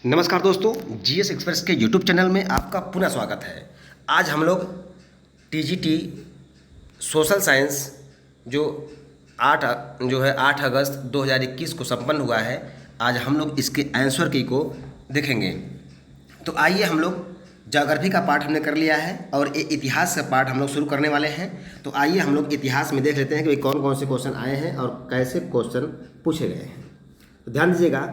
नमस्कार दोस्तों, GS express के यूट्यूब चैनल में आपका पुनः स्वागत है। आज हम लोग टीजीटी सोशल साइंस जो 8 अगस्त 2021 को संपन्न हुआ है, आज हम लोग इसके आंसर की को देखेंगे। तो आइए, हम लोग ज्योग्राफी का पार्ट हमने कर लिया है और ये इतिहास का पार्ट हम लोग शुरू करने वाले हैं। तो आइए हम लोग इतिहास में देख लेते हैं कि कौन कौन से क्वेश्चन आए हैं और कैसे क्वेश्चन पूछे गए हैं। तो ध्यान दीजिएगा,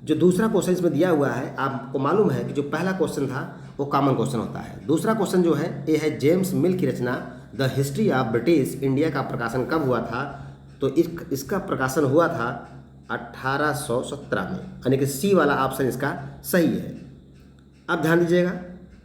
जो दूसरा क्वेश्चन इसमें दिया हुआ है, आपको मालूम है कि जो पहला क्वेश्चन था वो कॉमन क्वेश्चन होता है। दूसरा क्वेश्चन जो है ये है जेम्स मिल की रचना the history of British India का प्रकाशन कब हुआ था। तो इसका प्रकाशन हुआ था 1817 में, यानी कि सी वाला ऑप्शन इसका सही है। अब ध्यान दीजिएगा,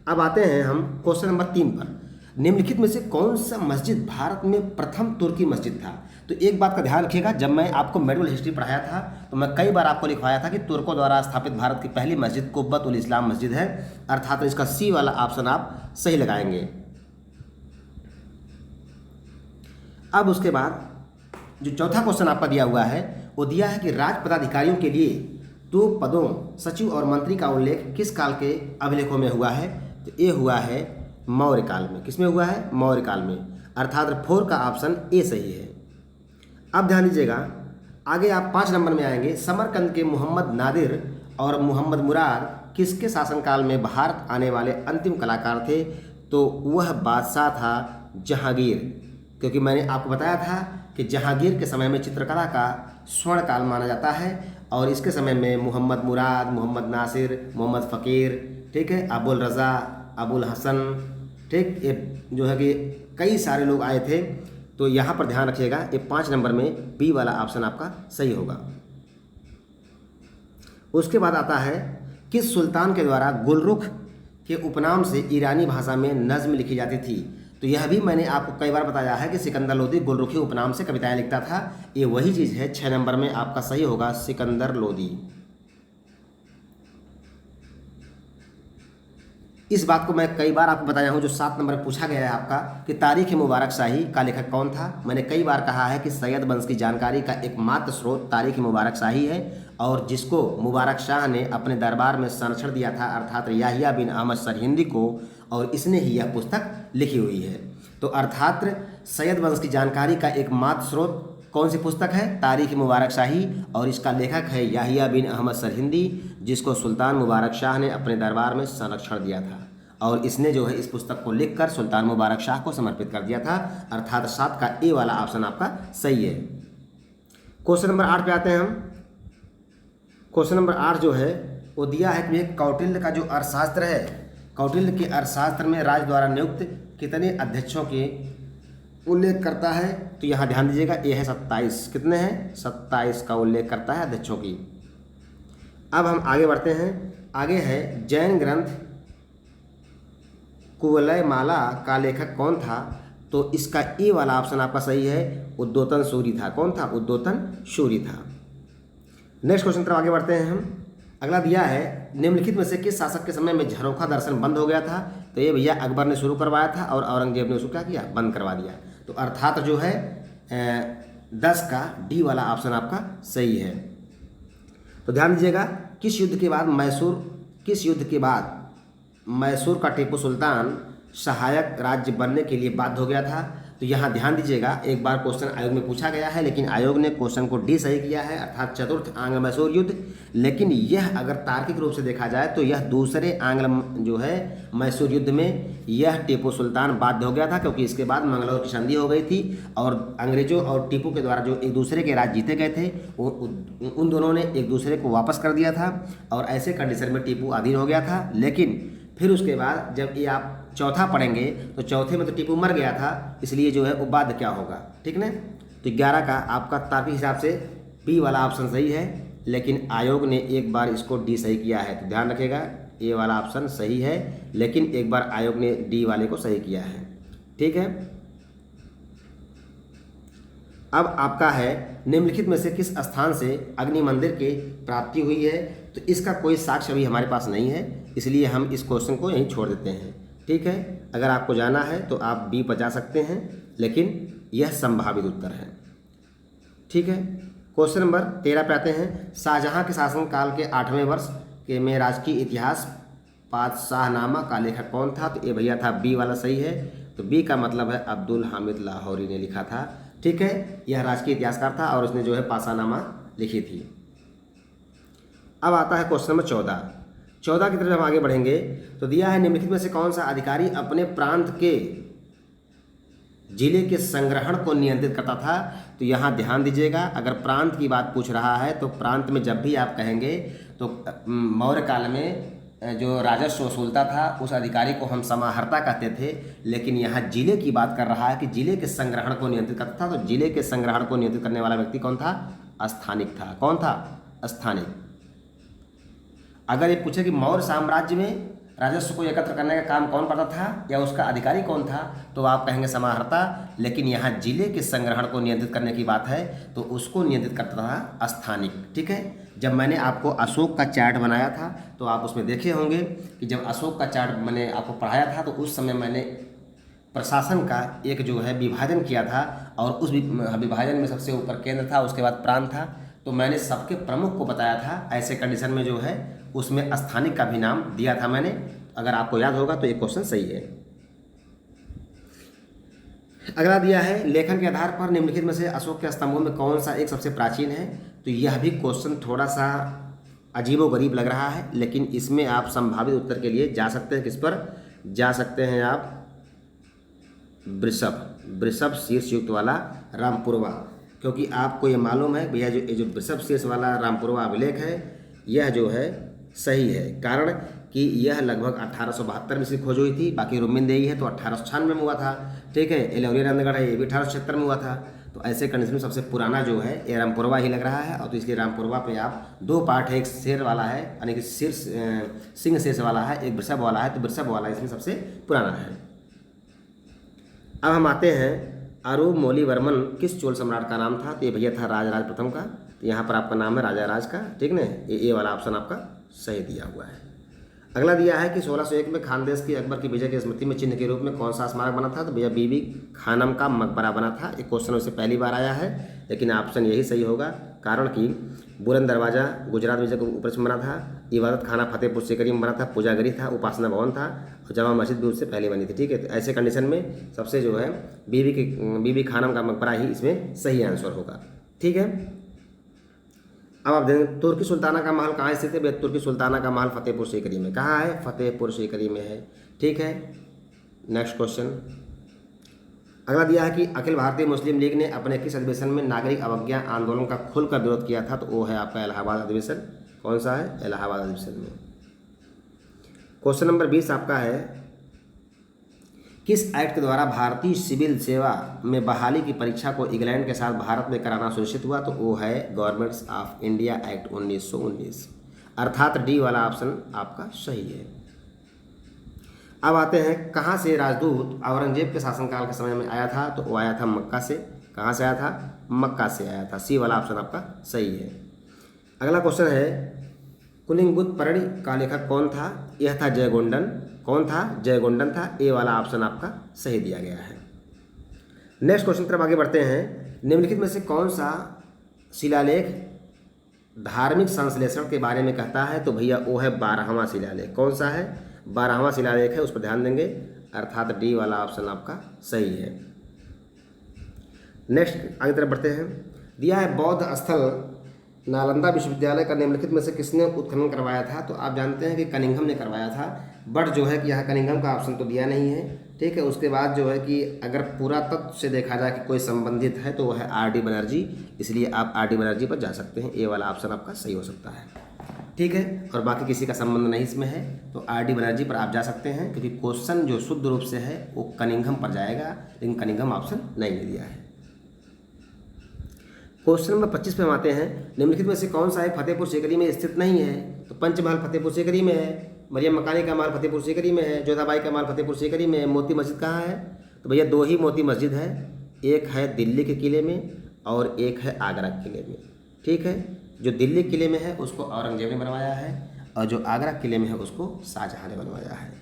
अब आते हैं हम क्वेश्चन नंबर 3 पर। निम्नलिखित में से कौन सा मस्जिद भारत में प्रथम तुर्की मस्जिद था। तो एक बात का ध्यान रखिएगा, जब मैं आपको मेडुअल हिस्ट्री पढ़ाया था तो मैं कई बार आपको लिखवाया था कि तुर्कों द्वारा स्थापित भारत की पहली मस्जिद कुब्बत उल इस्लाम मस्जिद है, अर्थात इसका सी वाला ऑप्शन आप सही लगाएंगे। अब उसके बाद जो चौथा क्वेश्चन आपका दिया हुआ है वो दिया है कि राज्य पदाधिकारियों के लिए 2 पदों सचिव और मंत्री का उल्लेख किस काल के अभिलेखों में हुआ है। तो ये हुआ है मौर्य काल में। किसमें हुआ है? मौर्य काल में, अर्थात 4 का ऑप्शन ए सही है। अब ध्यान दीजिएगा, आगे आप 5 नंबर में आएंगे। समरकंद के मोहम्मद नादिर और मोहम्मद मुराद किसके शासनकाल में भारत आने वाले अंतिम कलाकार थे। तो वह बादशाह था जहांगीर, क्योंकि मैंने आपको बताया था कि जहांगीर के समय में चित्रकला का स्वर्ण काल माना जाता है और इसके समय में मोहम्मद मुराद, मोहम्मद नासिर, मोहम्मद फ़कीर, ठीक है, अबुल रज़ा, अबुल हसन, ठीक, ये जो है कि कई सारे लोग आए थे। तो यहाँ पर ध्यान रखिएगा, ये 5 नंबर में बी वाला ऑप्शन आपका सही होगा। उसके बाद आता है किस सुल्तान के द्वारा गुलरुख के उपनाम से ईरानी भाषा में नज़्म लिखी जाती थी। तो यह भी मैंने आपको कई बार बताया है कि सिकंदर लोदी गुलरुखी उपनाम से कविताएं लिखता था। ये वही चीज़ है, 6 नंबर में आपका सही होगा सिकंदर लोदी। इस बात को मैं कई बार आपको बताया हूँ। जो 7 नंबर पूछा गया है आपका कि तारीख मुबारक शाही का लेखक कौन था। मैंने कई बार कहा है कि सैयद वंश की जानकारी का एकमात्र स्रोत तारीख मुबारक शाही है और जिसको मुबारक शाह ने अपने दरबार में संरक्षण दिया था, अर्थात याहिया बिन अहमद सरहिंदी को, और इसने ही यह पुस्तक लिखी हुई है। तो अर्थात सैयद वंश की जानकारी का एकमात्र स्रोत कौन सी पुस्तक है? तारीख मुबारक शाही, और इसका लेखक है याहिया बिन अहमद सरहिंदी, जिसको सुल्तान मुबारक शाह ने अपने दरबार में संरक्षण दिया था और इसने जो है इस पुस्तक को लिखकर सुल्तान मुबारक शाह को समर्पित कर दिया था, अर्थात 7 का ए वाला ऑप्शन आपका सही है। क्वेश्चन नंबर 8 पे आते हैं हम। क्वेश्चन नंबर 8 जो है वो दिया है कि कौटिल्य का जो अर्थशास्त्र है, कौटिल्य के अर्थशास्त्र में राज्य द्वारा नियुक्त कितने अध्यक्षों के उल्लेख करता है। तो यहाँ ध्यान दीजिएगा, ये है 27। कितने हैं? 27 का उल्लेख करता है अध्यक्षों की। अब हम आगे बढ़ते हैं। आगे है जैन ग्रंथ कुवलय माला का लेखक कौन था। तो इसका ए वाला ऑप्शन आपका सही है, उद्योतन सूरी था। कौन था? उद्योतन सूरी था। नेक्स्ट क्वेश्चन तरफ आगे बढ़ते हैं हम। अगला दिया है निम्नलिखित में से किस शासक के समय में झरोखा दर्शन बंद हो गया था। तो ये भैया अकबर ने शुरू करवाया था और औरंगजेब ने उसको क्या किया? बंद करवा दिया। तो अर्थात जो है 10 का डी वाला ऑप्शन आपका सही है। तो ध्यान दीजिएगा, किस युद्ध के बाद मैसूर का टीपू सुल्तान सहायक राज्य बनने के लिए बाध्य हो गया था। तो यहाँ ध्यान दीजिएगा, एक बार क्वेश्चन आयोग में पूछा गया है लेकिन आयोग ने क्वेश्चन को डी सही किया है, अर्थात चतुर्थ आंग्ल मैसूर युद्ध। लेकिन यह अगर तार्किक रूप से देखा जाए तो यह दूसरे आंग्ल जो है मैसूर युद्ध में यह टीपू सुल्तान बाध्य हो गया था, क्योंकि इसके बाद मंगलौर की संधि हो गई थी और अंग्रेजों और टीपू के द्वारा जो एक दूसरे के राज्य जीते गए थे उन दोनों ने एक दूसरे को वापस कर दिया था और ऐसे कंडीशन में टीपू अधीन हो गया था। लेकिन फिर उसके बाद जब ये आप चौथा पढ़ेंगे तो चौथे में तो टीपू मर गया था, इसलिए जो है वो बाध्य क्या होगा, ठीक ना। तो 11 का आपका तार्किक हिसाब से बी वाला ऑप्शन सही है, लेकिन आयोग ने एक बार इसको डी सही किया है। तो ध्यान रखिएगा, ए वाला ऑप्शन सही है लेकिन एक बार आयोग ने डी वाले को सही किया है, ठीक है। अब आपका है निम्नलिखित में से किस स्थान से अग्नि मंदिर की प्राप्ति हुई है। तो इसका कोई साक्ष्य अभी हमारे पास नहीं है, इसलिए हम इस क्वेश्चन को यहीं छोड़ देते हैं, ठीक है। अगर आपको जाना है तो आप बी पर जा सकते हैं, लेकिन यह संभावित उत्तर है, ठीक है। क्वेश्चन नंबर 13 पे आते हैं। शाहजहां के शासनकाल के 8वें वर्ष कि में राजकीय इतिहास पातशाहनामा का लेखक कौन था, तो ये भैया था बी वाला सही है। तो बी का मतलब है अब्दुल हामिद लाहौरी ने लिखा था। ठीक है, यह राजकीय इतिहासकार था और उसने जो है पातशाहनामा लिखी थी। अब आता है क्वेश्चन नंबर 14 की तरफ हम आगे बढ़ेंगे तो दिया है निम्नलिखित में से कौन सा अधिकारी अपने प्रांत के जिले के संग्रहण को नियंत्रित करता था। तो यहाँ ध्यान दीजिएगा, अगर प्रांत की बात पूछ रहा है तो प्रांत में जब भी आप कहेंगे तो मौर्य काल में जो राजस्व वसूलता था उस अधिकारी को हम समाहर्ता कहते थे, लेकिन यहाँ जिले की बात कर रहा है कि जिले के संग्रहण को नियंत्रित करता था। तो जिले के संग्रहण को नियंत्रित करने वाला व्यक्ति कौन था? स्थानिक था। कौन था? स्थानिक। अगर ये पूछे कि मौर्य साम्राज्य में राजस्व को एकत्र करने का काम कौन करता था या उसका अधिकारी कौन था, तो आप कहेंगे समाहर्ता, लेकिन यहाँ जिले के संग्रहण को नियंत्रित करने की बात है तो उसको नियंत्रित करता था स्थानिक। ठीक है, जब मैंने आपको अशोक का चार्ट बनाया था तो आप उसमें देखे होंगे कि जब अशोक का चार्ट मैंने आपको पढ़ाया था तो उस समय मैंने प्रशासन का एक जो है विभाजन किया था और उस विभाजन में सबसे ऊपर केंद्र था, उसके बाद प्रांत था। तो मैंने सबके प्रमुख को बताया था। ऐसे कंडीशन में जो है उसमें स्थानिक का भी नाम दिया था मैंने। अगर आपको याद होगा तो ये क्वेश्चन सही है। अगला दिया है लेखन के आधार पर निम्नलिखित में से अशोक के स्तंभों में कौन सा एक सबसे प्राचीन है। तो यह भी क्वेश्चन थोड़ा सा अजीबोगरीब लग रहा है, लेकिन इसमें आप संभावित उत्तर के लिए जा सकते हैं। किस पर जा सकते हैं आप? वृषभ शीर्ष युक्त वाला रामपुरवा, क्योंकि आपको ये मालूम है भैया जो वृषभ शीर्ष वाला रामपुरवा अभिलेख है यह जो है सही है। कारण कि यह लगभग 1872 में इसकी खोज हुई थी, बाकी रुक्मिनदेही है तो 1896 में हुआ था। ठीक है, एलौरिया नंदगढ़ है ये भी 1876 में हुआ था। तो ऐसे कंडीशन में सबसे पुराना जो है ये रामपुरवा ही लग रहा है। और तो इसलिए रामपुरवा पे आप दो पार्ट है, एक शेर वाला है यानी कि सिंह शेष वाला है, एक वृषभ वाला है, तो वृषभ वाला इसमें सबसे पुराना है। अब हम आते हैं अरुमोलिवर्मन किस चोल सम्राट का नाम था। तो ये भैया था राजराज प्रथम का। तो यहाँ पर आपका नाम है राजा राज का। ठीक ना, ये वाला ऑप्शन आपका सही दिया हुआ है। अगला दिया है कि 1601 में खानदेश की अकबर की विजय की स्मृति में चिन्ह के रूप में कौन सा स्मारक बना था। तो भैया बीबी खानम का मकबरा बना था। एक क्वेश्चन उससे पहली बार आया है, लेकिन ऑप्शन यही सही होगा। कारण कि बुलंद दरवाजा गुजरात विजय के ऊपर से बना था, इबादत खाना फतेहपुर सीकरी में बना था, पूजागरी था, उपासना भवन था और जमा मस्जिद भी उससे पहले बनी थी। ठीक है, तो ऐसे कंडीशन में सबसे जो है बीबी खानम का मकबरा ही इसमें सही आंसर होगा। ठीक है, अब आप देखें तुर्की सुल्ताना का महल कहाँ स्थित है। तुर्की सुल्ताना का महल फतेहपुर सीकरी में। कहाँ है? फतेहपुर सीकरी में है। ठीक है, नेक्स्ट क्वेश्चन अगला दिया है कि अखिल भारतीय मुस्लिम लीग ने अपने किस अधिवेशन में नागरिक अवज्ञा आंदोलन का खुलकर विरोध किया था। तो वो है आपका इलाहाबाद अधिवेशन। कौन सा है? इलाहाबाद अधिवेशन में। क्वेश्चन नंबर 20 आपका है किस एक्ट के द्वारा भारतीय सिविल सेवा में बहाली की परीक्षा को इंग्लैंड के साथ भारत में कराना सुनिश्चित हुआ। तो वो है गवर्नमेंट्स ऑफ इंडिया एक्ट 1919, अर्थात डी वाला ऑप्शन आपका सही है। अब आते हैं कहाँ से राजदूत औरंगजेब के शासनकाल के समय में आया था। तो वो आया था मक्का से। कहाँ से आया था? मक्का से आया था। सी वाला ऑप्शन आपका सही है। अगला क्वेश्चन है कुलिंगबुत परड़ी का लेखक कौन था। यह था जयगोंडन। कौन था? जयगोंडन था। ए वाला ऑप्शन आपका सही दिया गया है। नेक्स्ट क्वेश्चन की तरफ आगे बढ़ते हैं। निम्नलिखित में से कौन सा शिलालेख धार्मिक संश्लेषण के बारे में कहता है। तो भैया वो है 12वां शिलालेख। कौन सा है? 12वां शिलालेख है, उस पर ध्यान देंगे, अर्थात डी वाला ऑप्शन आपका सही है। नेक्स्ट आगे तरफ बढ़ते हैं। दिया है बौद्ध स्थल नालंदा विश्वविद्यालय का निम्नलिखित में से किसने उत्खनन करवाया था। तो आप जानते हैं कि कनिंघम ने करवाया था, बट जो है कि यहाँ कनिंघम का ऑप्शन तो दिया नहीं है। ठीक है, उसके बाद जो है कि अगर पुरातत्व से देखा जाए कि कोई संबंधित है तो वह है आर डी बनर्जी, इसलिए आप आर डी बनर्जी पर जा सकते हैं। ए वाला ऑप्शन आपका सही हो सकता है। ठीक है, और बाकी किसी का संबंध नहीं इसमें है तो आर डी बनर्जी पर आप जा सकते हैं, क्योंकि क्वेश्चन जो शुद्ध रूप से है वो कनिंघम पर जाएगा, लेकिन कनिंघम ऑप्शन नहीं दिया है। क्वेश्चन नंबर 25 पे हम आते हैं। निम्नलिखित में से कौन सा है फतेहपुर सीकरी में स्थित नहीं है। तो पंचमहल फतेहपुर सीकरी में है, मरियम मकानी का महल फतेहपुर सीकरी में है, जोधाबाई का महल फतेहपुर सीकरी में है। मोती मस्जिद कहाँ है। तो भैया दो ही मोती मस्जिद है, एक है दिल्ली के किले में और एक है आगरा के किले में। ठीक है, जो दिल्ली किले में है उसको औरंगजेब ने बनवाया है और जो आगरा किले में है उसको शाहजहाँ ने बनवाया है।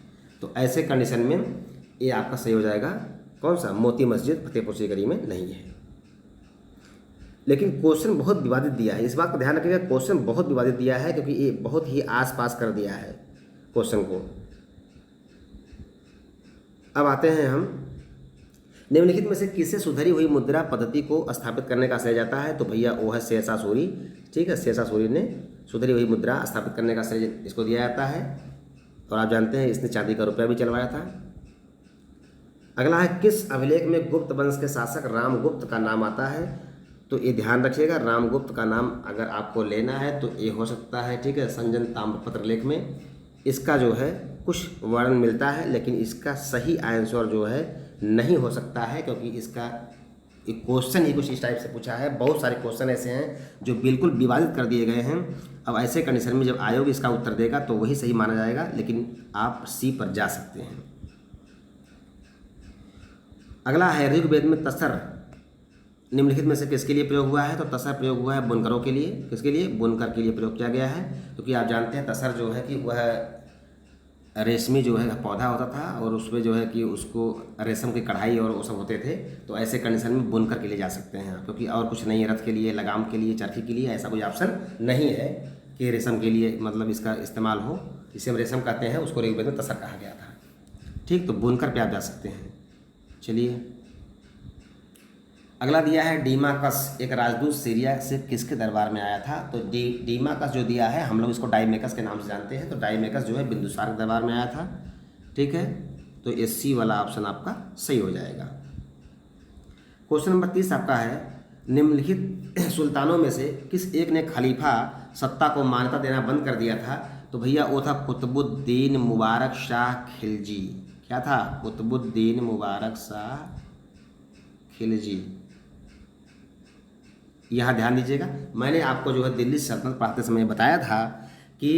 तो ऐसे कंडीशन में ये आपका सही हो जाएगा। कौन सा? मोती मस्जिद फतेहपुर सीकरी में नहीं है। लेकिन क्वेश्चन बहुत विवादित दिया है, इस बात का ध्यान रखिएगा, क्वेश्चन बहुत विवादित दिया है क्योंकि ये बहुत ही आस पास कर दिया है क्वेश्चन को। अब आते हैं हम, निम्नलिखित में से किससे सुधरी हुई मुद्रा पद्धति को स्थापित करने का श्रेय जाता है? तो भैया वो है शेरशाह सूरी। ठीक है, शेरशाह सूरी ने सुधरी हुई मुद्रा स्थापित करने का श्रेय इसको दिया जाता है। और आप जानते हैं इसने चांदी का रुपया भी चलवाया था। अगला है, किस अभिलेख में गुप्त वंश के शासक रामगुप्त का नाम आता है? तो ये ध्यान रखिएगा, रामगुप्त का नाम अगर आपको लेना है तो ये हो सकता है, ठीक है, संजन ताम्रपत्र लेख में इसका जो है कुछ वर्णन मिलता है, लेकिन इसका सही आंसर जो है नहीं हो सकता है क्योंकि इसका एक क्वेश्चन ही कुछ इस टाइप से पूछा है। बहुत सारे क्वेश्चन ऐसे हैं जो बिल्कुल विवादित कर दिए गए हैं। अब ऐसे कंडीशन में जब आयोग इसका उत्तर देगा तो वही सही माना जाएगा, लेकिन आप सी पर जा सकते हैं। अगला है, ऋग्वेद में तसर निम्नलिखित में से किसके लिए प्रयोग हुआ है? तो तसर प्रयोग हुआ है बुनकरों के लिए। किसके लिए? बुनकर के लिए प्रयोग किया गया है, क्योंकि आप जानते हैं तसर जो है कि वह रेशमी जो है पौधा होता था और उसमें जो है कि उसको रेशम की कढ़ाई और वो सब होते थे। तो ऐसे कंडीशन में बुनकर के लिए जा सकते हैं, क्योंकि और कुछ नहीं है, रथ के लिए, लगाम के लिए, चरखी के लिए ऐसा कोई ऑप्शन नहीं है कि रेशम के लिए मतलब इसका इस्तेमाल हो। इसे हम रेशम कहते हैं, उसको ऋग्वेद में तसर कहा गया था। ठीक, तो बुनकर पे आप जा सकते हैं। चलिए अगला दिया है, डीमाकस एक राजदूत सीरिया से किसके दरबार में आया था? तो डीमाकस जो दिया है हम लोग इसको डाइमेकस के नाम से जानते हैं। तो डाइमेकस जो है बिंदुसार के दरबार में आया था। ठीक है, तो ये सी वाला ऑप्शन आपका सही हो जाएगा। क्वेश्चन नंबर 30 आपका है, निम्नलिखित सुल्तानों में से किस एक ने खलीफा सत्ता को मान्यता देना बंद कर दिया था? तो भैया वो था कुतुबुद्दीन मुबारक शाह खिलजी। क्या था? कुतुबुद्दीन मुबारक शाह खिलजी। यहाँ ध्यान दीजिएगा, मैंने आपको जो है दिल्ली सल्तनत पढ़ाते समय बताया था कि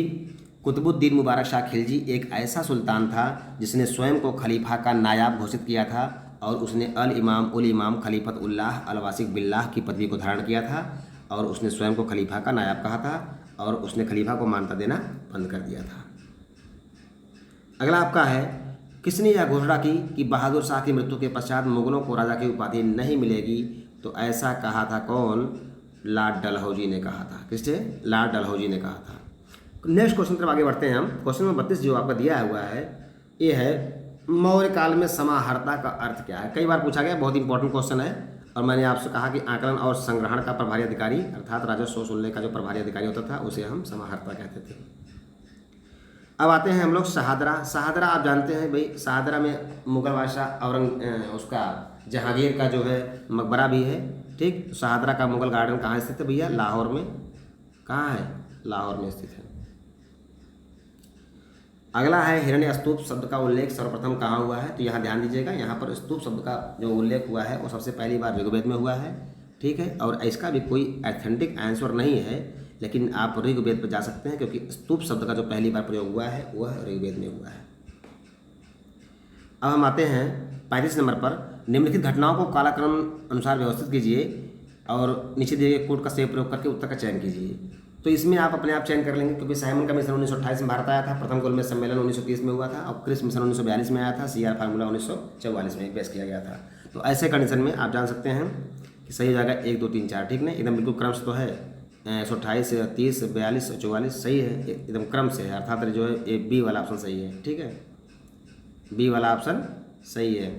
कुतुबुद्दीन मुबारक शाह खिलजी एक ऐसा सुल्तान था जिसने स्वयं को खलीफा का नायाब घोषित किया था और उसने अल इमाम खलीफत उल्लाह अल वासिक बिल्लाह की पदवी को धारण किया था और उसने स्वयं को खलीफा का नायाब कहा था और उसने खलीफा को मान्यता देना बंद कर दिया था। अगला आपका है, किसने यह घोषणा की कि बहादुर शाह की मृत्यु के पश्चात मुगलों को राजा की उपाधि नहीं मिलेगी? तो ऐसा कहा था कौन? लॉर्ड डलहौजी ने कहा था। किसने? लॉर्ड डलहौजी ने कहा था। नेक्स्ट क्वेश्चन तरफ आगे बढ़ते हैं हम। क्वेश्चन नंबर 32 जो आपका दिया हुआ है ये है, मौर्य काल में समाहर्ता का अर्थ क्या है? कई बार पूछा गया, बहुत इंपॉर्टेंट क्वेश्चन है और मैंने आपसे कहा कि आकलन और संग्रहण का प्रभारी अधिकारी अर्थात राजस्व वसूलने का जो प्रभारी अधिकारी होता था उसे हम समाहर्ता कहते थे। अब आते हैं हम लोग शहादरा। शहादरा आप जानते हैं भाई, शहादरा में मुगल बादशाह उसका जहांगीर का जो है मकबरा भी है। ठीक, शहादरा का मुगल गार्डन कहाँ स्थित है भैया? लाहौर में। कहाँ है? लाहौर में स्थित है। अगला है, हिरण्य स्तूप शब्द का उल्लेख सर्वप्रथम कहाँ हुआ है? तो यहाँ ध्यान दीजिएगा, यहाँ पर स्तूप शब्द का जो उल्लेख हुआ है वो सबसे पहली बार ऋग्वेद में हुआ है। ठीक है, और इसका भी कोई ऑथेंटिक आंसर नहीं है, लेकिन आप ऋग्वेद पर जा सकते हैं क्योंकि स्तूप शब्द का जो पहली बार प्रयोग हुआ है वह ऋग्वेद में हुआ है। अब हम आते हैं 35 नंबर पर, निम्नलिखित घटनाओं को कालक्रम अनुसार व्यवस्थित कीजिए और नीचे दिए गए कोड का सही प्रयोग करके उत्तर का चयन कीजिए। तो इसमें आप अपने आप चयन कर लेंगे क्योंकि साइमन का मिशन 1928 में भारत आया था, प्रथम गोलमेज सम्मेलन 1930 में हुआ था और क्रिस मिशन 1942 में आया था, CR फार्मूला 1944 में पेश किया गया था। तो ऐसे कंडीशन में आप जान सकते हैं कि सही हो जाएगा 1 2 3 4। ठीक ना, एकदम बिल्कुल क्रम से तो है, 128 30 42 44 सही है, एकदम क्रम से है, अर्थात जो है ये बी वाला ऑप्शन सही है। ठीक है, बी वाला ऑप्शन सही है।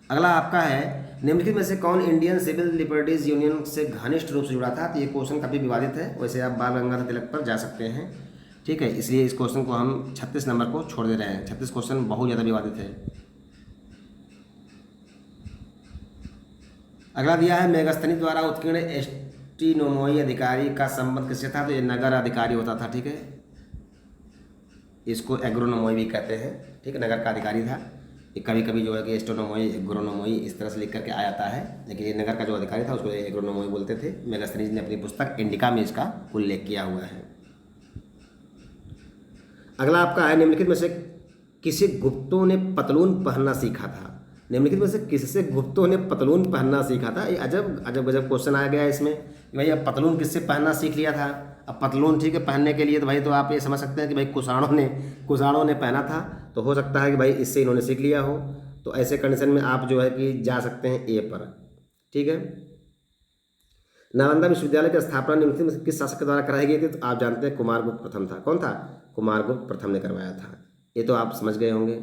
अगला आपका है, निम्नलिखित में से कौन इंडियन सिविल लिबर्टीज यूनियन से घनिष्ठ रूप से जुड़ा था? तो ये क्वेश्चन काफ़ी विवादित है, वैसे आप बाल गंगाधर तिलक पर जा सकते हैं। ठीक है, इसलिए इस क्वेश्चन को हम 36 नंबर को छोड़ दे रहे हैं। 36 क्वेश्चन बहुत ज़्यादा विवादित है। अगला दिया है, मेगस्थनी द्वारा उत्कीर्ण एस्ट्रोनोमी अधिकारी का संबंध किससे था? तो ये नगर अधिकारी होता था। ठीक है, इसको एग्रोनोमी भी कहते हैं। ठीक है, नगर का अधिकारी था। ये कभी कभी जो है कि एस्ट्रोनोमी एग्रोनोमी इस तरह से लिख करके आ जाता है, लेकिन ये नगर का जो अधिकारी था उसको एग्रोनोमी बोलते थे। मेगास्थनीज ने अपनी पुस्तक इंडिका में इसका उल्लेख किया हुआ है। अगला आपका है, निम्नलिखित में से किसे गुप्तों ने पतलून पहनना सीखा था? निम्नलिखित में से किससे गुप्तों ने पतलून पहनना सीखा था? ये अजब अजब गजब क्वेश्चन आ गया इसमें कि भाई अब पतलून किससे पहनना सीख लिया था? अब पतलून ठीक है पहनने के लिए तो भाई तो आप ये समझ सकते हैं कि भाई कुषाणों ने पहना था, तो हो सकता है कि भाई इससे इन्होंने सीख लिया हो। तो ऐसे कंडीशन में आप जो है कि जा सकते हैं ए पर। ठीक है, नालंदा विश्वविद्यालय की स्थापना निम्नलिखित में किस शासक के द्वारा कराई गई थी? तो आप जानते हैं कुमारगुप्त प्रथम था। कौन था? कुमारगुप्त प्रथम ने करवाया था। ये तो आप समझ गए होंगे।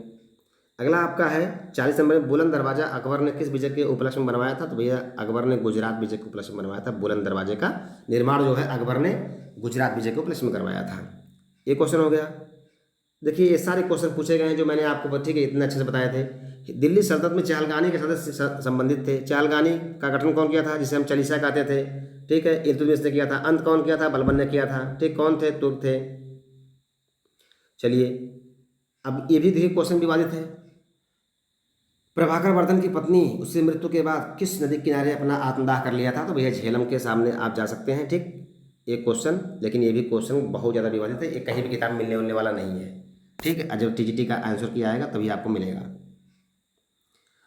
अगला आपका है 40 नंबर में, बुलंद दरवाजा अकबर ने किस विजय के उपलक्ष्य में बनवाया था? तो भैया अकबर ने गुजरात विजय के उपलक्ष्य में बनवाया था। बुलंद दरवाजे का निर्माण जो है अकबर ने गुजरात विजय के उपलक्ष्य में करवाया था। ये क्वेश्चन हो गया। देखिए ये सारे क्वेश्चन पूछे गए हैं जो मैंने आपको ठीक है इतने अच्छे से बताए थे। दिल्ली सल्तनत में चहलगानी के सदस्य संबंधित थे। चहलगानी का गठन कौन किया था? जिसे हम चालीसा कहते थे। ठीक है, इल्तुतमिश ने किया था। अंत कौन किया था? बलबन ने किया था। ठीक, कौन थे? तुर्क थे। चलिए अब ये भी देखिए क्वेश्चन विवादित है। प्रभाकर वर्धन की पत्नी उससे मृत्यु के बाद किस नदी के किनारे अपना आत्मदाह कर लिया था? तो भैया झेलम के सामने आप जा सकते हैं। ठीक, एक क्वेश्चन, लेकिन ये भी क्वेश्चन बहुत ज़्यादा विवादित है। ये कहीं भी किताब में मिलने उलने वाला नहीं है। ठीक है, जब टीजीटी का आंसर किया आएगा तभी आपको मिलेगा।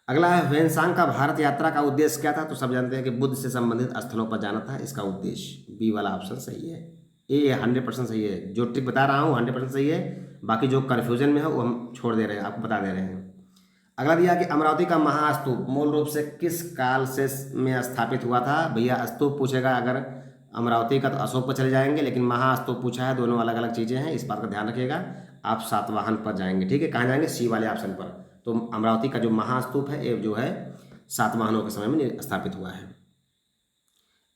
अगला है ह्वेनसांग का भारत यात्रा का उद्देश्य क्या था? तो सब जानते हैं कि बुद्ध से संबंधित स्थलों पर जाना था इसका उद्देश्य। बी वाला ऑप्शन सही है। ये 100% सही है। जो ट्रिक बता रहा हूँ 100% सही है। बाकी जो कन्फ्यूजन में है वो हम छोड़ दे रहे हैं, आपको बता दे रहे हैं। अगला दिया कि अमरावती का महास्तूप मूल रूप से किस काल से में स्थापित हुआ था? भैया स्तूप पूछेगा अगर अमरावती का तो अशोक पर चले जाएंगे, लेकिन महास्तूप पूछा है, दोनों अलग अलग चीज़ें हैं, इस बात का ध्यान रखिएगा। आप सातवाहन पर जाएंगे। ठीक है, कहाँ जाएंगे? सी वाले ऑप्शन पर। तो अमरावती का जो महास्तूप है ये जो है सातवाहनों के समय में स्थापित हुआ है।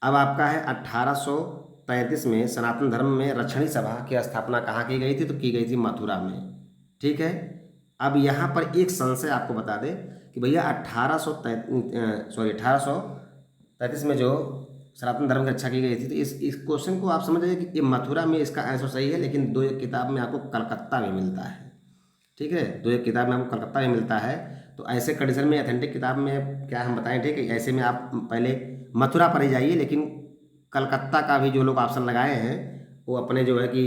अब आपका है 1833 में सनातन धर्म में रक्षणी सभा की स्थापना कहाँ की गई थी? तो की गई थी मथुरा में। ठीक है, अब यहाँ पर एक संशय आपको बता दें कि भैया 1833 में जो सनातन धर्म की रक्षा की गई थी, तो इस क्वेश्चन को आप समझ जाइए कि ये मथुरा में इसका आंसर सही है, लेकिन दो एक किताब में आपको कलकत्ता में मिलता है। ठीक है, दो एक किताब में आपको कलकत्ता में मिलता है। तो ऐसे कंडीशन में ऑथेंटिक किताब में क्या हम बताएं? ठीक है, ऐसे में आप पहले मथुरा पर ही जाइए, लेकिन कलकत्ता का भी जो लोग ऑप्शन लगाए हैं वो अपने जो है कि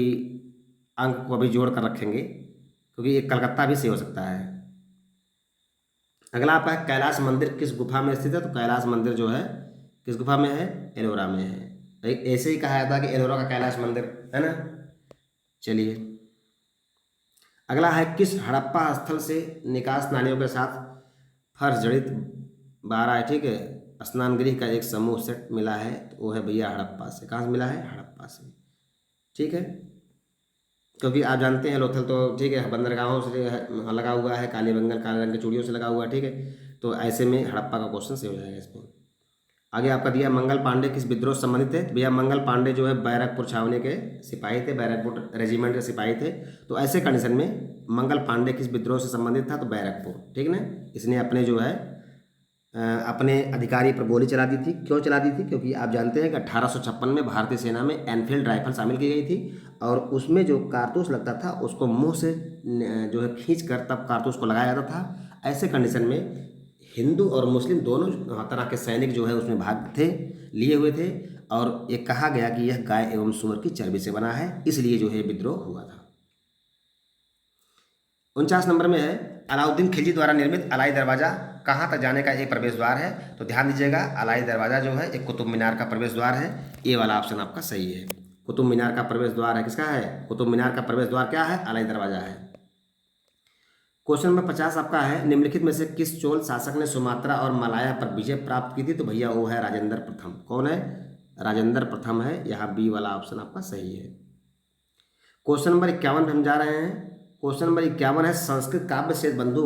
अंक को अभी जोड़ कर रखेंगे, क्योंकि ये कलकत्ता भी सही हो सकता है। अगला आपका है कैलाश मंदिर किस गुफा में स्थित है? तो कैलाश मंदिर जो है किस गुफा में है? एलोरा में है। भाई ऐसे ही कहा जाता है कि एलोरा का कैलाश मंदिर है ना। चलिए अगला है किस हड़प्पा स्थल से निकास नालियों के साथ फर्श जड़ित 12 है? ठीक है, स्नान गृह का एक समूह सेट मिला है, तो वो है भैया हड़प्पा से। कहाँ से मिला है? हड़प्पा से। ठीक है, क्योंकि आप जानते हैं लोथल तो ठीक है बंदरगाहों से लगा हुआ है, काले बंगल काले रंग की चूड़ियों से लगा हुआ है। ठीक है, तो ऐसे में हड़प्पा का क्वेश्चन सही हो जाएगा इसमें। आगे आपका दिया मंगल पांडे किस विद्रोह से संबंधित है? भैया मंगल पांडे जो है बैरकपुर छावनी के सिपाही थे, बैरकपुर रेजिमेंट के सिपाही थे। तो ऐसे कंडीशन में मंगल पांडे किस विद्रोह से संबंधित था? तो बैरकपुर। ठीक ना, इसने अपने जो है अपने अधिकारी पर गोली चला दी थी। क्यों चला दी थी? क्योंकि आप जानते हैं कि 1856 में भारतीय सेना में एनफील्ड राइफल शामिल की गई थी, और उसमें जो कारतूस लगता था उसको मुंह से जो है खींच कर तब कारतूस को लगाया जाता था। ऐसे कंडीशन में हिंदू और मुस्लिम दोनों तरह के सैनिक जो है उसमें भाग थे, लिए हुए थे, और ये कहा गया कि यह गाय एवं सूअर की चर्बी से बना है, इसलिए जो है विद्रोह हुआ था। 49 नंबर में है अलाउद्दीन खिलजी द्वारा निर्मित अलाई दरवाजा कहाँ तक जाने का एक प्रवेश द्वार है? तो ध्यान दीजिएगा, अलाई दरवाजा जो है एक कुतुब मीनार का प्रवेश द्वार है। ये वाला ऑप्शन आपका सही है। कुतुब मीनार का प्रवेश द्वार है। किसका है? कुतुब मीनार का प्रवेश द्वार क्या है? अलाई दरवाजा है। क्वेश्चन नंबर 50 आपका है निम्नलिखित में से किस चोल शासक ने सुमात्रा और मलाया पर विजय प्राप्त की थी? तो भैया वो है राजेंद्र प्रथम। कौन है? राजेंद्र प्रथम है। यहाँ बी वाला ऑप्शन आपका सही है। क्वेश्चन नंबर 51 हम जा रहे हैं। क्वेश्चन नंबर 51 है संस्कृत काव्य श्वेत बंधु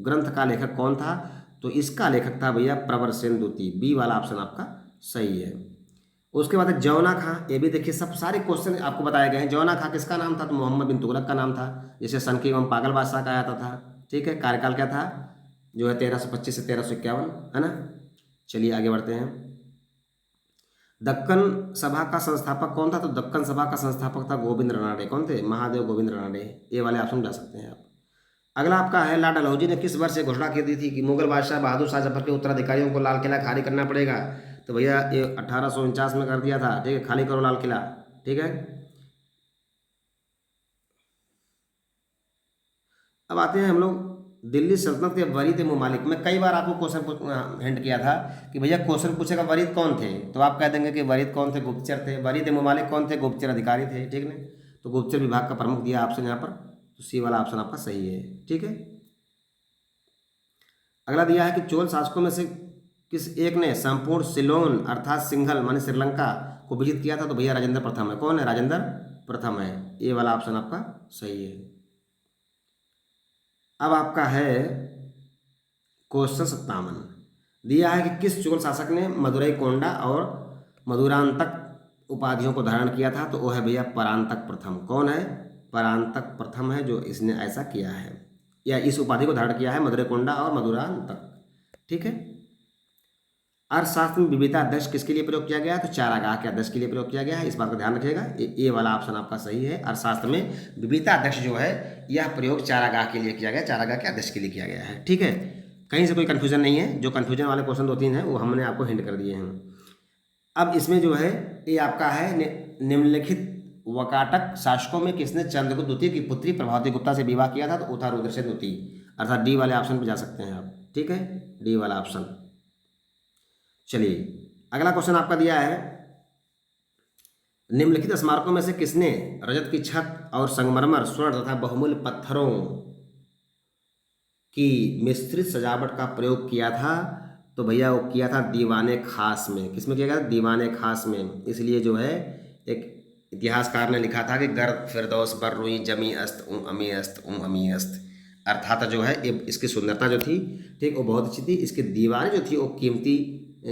ग्रंथ का लेखक कौन था? तो इसका लेखक था भैया प्रवर सेन द्वितीय। बी वाला ऑप्शन आपका सही है। उसके बाद जौना खां, ये भी देखिए सब सारे क्वेश्चन आपको बताए गए हैं। जौना खां किसका नाम था? तो मोहम्मद बिन तुगलक का नाम था, जिसे सन की एवं पागल बादशाह कहा जाता था। ठीक है, कार्यकाल क्या था? जो है 1325 से 1351 है ना। चलिए आगे बढ़ते हैं। दक्कन सभा का संस्थापक कौन था? तो दक्कन सभा का संस्थापक था गोविंद रनाडे। कौन थे? महादेव गोविंद रनाडे। ये वाले ऑप्शन जा सकते हैं आप। अगला आपका है लाला डलहौजी ने किस वर्ष ये घोषणा की थी कि मुगल बादशाह बहादुर शाह जफर के उत्तराधिकारियों को लाल किला खाली करना पड़ेगा? तो भैया ये 1849 में कर दिया था। ठीक है, खाली करो लाल किला। ठीक है, अब आते हैं हम लोग दिल्ली सल्तनत के वरीद ममालिक में। कई बार आपको क्वेश्चन हिंट किया था कि भैया क्वेश्चन पूछेगा वरीद कौन थे, तो आप कह देंगे कि वरीद कौन थे? गुप्तचर थे। वरीद ममालिक कौन थे? गुप्तचर अधिकारी थे। ठीक है, तो गुप्तचर विभाग का प्रमुख दिया ऑप्शन यहाँ पर, तो सी वाला ऑप्शन आपका सही है। ठीक है, अगला दिया है कि चोल शासकों में से किस एक ने संपूर्ण सिलोन अर्थात सिंघल माने श्रीलंका को विजित किया था? तो भैया राजेंद्र प्रथम है। कौन है? राजेंद्र प्रथम है। ये वाला ऑप्शन आपका सही है। अब आपका है क्वेश्चन 57, दिया है कि किस चोल शासक ने मदुरई कोंडा और मधुरांतक उपाधियों को धारण किया था? तो वो है भैया परांतक प्रथम। कौन है? परांतक प्रथम है जो इसने ऐसा किया है या इस उपाधि को धारण किया है, मदुरई कोंडा और मधुरांतक। ठीक है। अर्थशास्त्र में विविधता अध्यक्ष किसके लिए प्रयोग किया गया है? तो चारागाह के अध्यक्ष के लिए प्रयोग किया गया है। इस बात का ध्यान रखिएगा, ये वाला ऑप्शन आपका सही है। अर्थशास्त्र में विविधता अध्यक्ष जो है यह प्रयोग चारागाह के लिए किया गया, चारागाह के अध्यक्ष के लिए किया गया है। ठीक है, कहीं से कोई कन्फ्यूजन नहीं है। जो कन्फ्यूजन वाले क्वेश्चन 2-3 हैं वो हमने आपको हिंट कर दिए हैं। अब इसमें जो है ये आपका है निम्नलिखित वकाटक शासकों में किसने चंद्रगुप्त द्वितीय की पुत्री प्रभावती गुप्ता से विवाह किया था? तो वो था रुद्रसेन द्वितीय, अर्थात डी वाले ऑप्शन पर जा सकते हैं आप। ठीक है, डी वाला ऑप्शन। चलिए अगला क्वेश्चन आपका दिया है, निम्नलिखित स्मारकों में से किसने रजत की छत और संगमरमर, स्वर्ण तथा बहुमूल्य पत्थरों की मिश्रित सजावट का प्रयोग किया था? तो भैया वो किया था दीवाने खास में। किसमें किया गया? दीवाने खास में। इसलिए जो है एक इतिहासकार ने लिखा था कि गर्द फिरदौस बर रुई जमी अस्त अमी अस्त अमी अस्त, अर्थात जो है ये इसकी सुंदरता जो थी, ठीक, वो बहुत अच्छी थी। इसकी दीवारें जो थी वो कीमती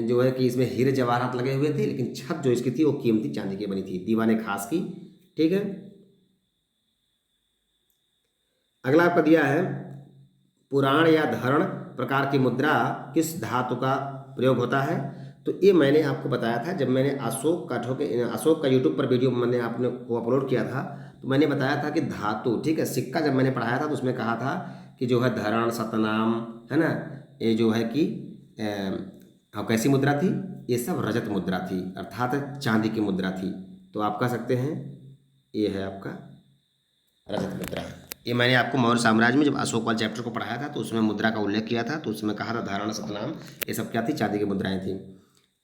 जो है कि इसमें हीरे जवाहरात लगे हुए थे, लेकिन छत जो इसकी थी वो कीमती चांदी की बनी थी, दीवाने खास की। ठीक है, अगला आपका दिया है, पुराण या धरण प्रकार की मुद्रा किस धातु का प्रयोग होता है? तो ये मैंने आपको बताया था जब मैंने अशोक का यूट्यूब पर वीडियो मैंने आपने को अपलोड किया था, तो मैंने बताया था कि धातु, ठीक है, सिक्का जब मैंने पढ़ाया था तो उसमें कहा था कि जो है धरण, सतनाम, है ना, ये जो है कि कैसी मुद्रा थी? ये सब रजत मुद्रा थी, अर्थात चांदी की मुद्रा थी। तो आप कह सकते हैं ये है आपका रजत मुद्रा। ये मैंने आपको मौर्य साम्राज्य में जब अशोक वाले चैप्टर को पढ़ाया था तो उसमें मुद्रा का उल्लेख किया था, तो उसमें कहा था धारण, सतनाम, ये सब क्या थी? चांदी की मुद्राएं थी।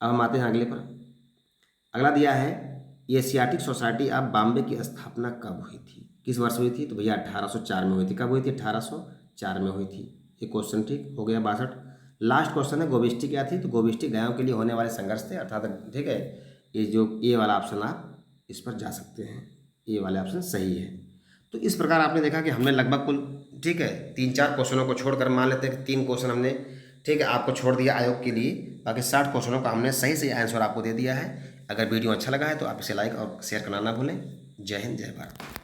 अब हम आते हैं अगले पर। अगला दिया है, एशियाटिक सोसाइटी ऑफ बॉम्बे की स्थापना कब हुई थी? किस वर्ष हुई थी? तो भैया 1804 में हुई थी। कब हुई थी? 1804 में हुई थी। ये क्वेश्चन ठीक हो गया। 62 लास्ट क्वेश्चन है, गोविष्ठी क्या थी? तो गोविष्ठी गायों के लिए होने वाले संघर्ष थे, अर्थात ठीक है, ये जो ये वाला ऑप्शन आप इस पर जा सकते हैं, ये वाला ऑप्शन सही है। तो इस प्रकार आपने देखा कि हमने लगभग कुल, ठीक है, 3-4 क्वेश्चनों को छोड़कर मान लेते हैं कि 3 क्वेश्चन हमने, ठीक है, आपको छोड़ दिया आयोग के लिए, बाकी 60 क्वेश्चनों का हमने सही सही आंसर आपको दे दिया है। अगर वीडियो अच्छा लगा है तो आप इसे लाइक और शेयर करना ना भूलें। जय हिंद, जय भारत।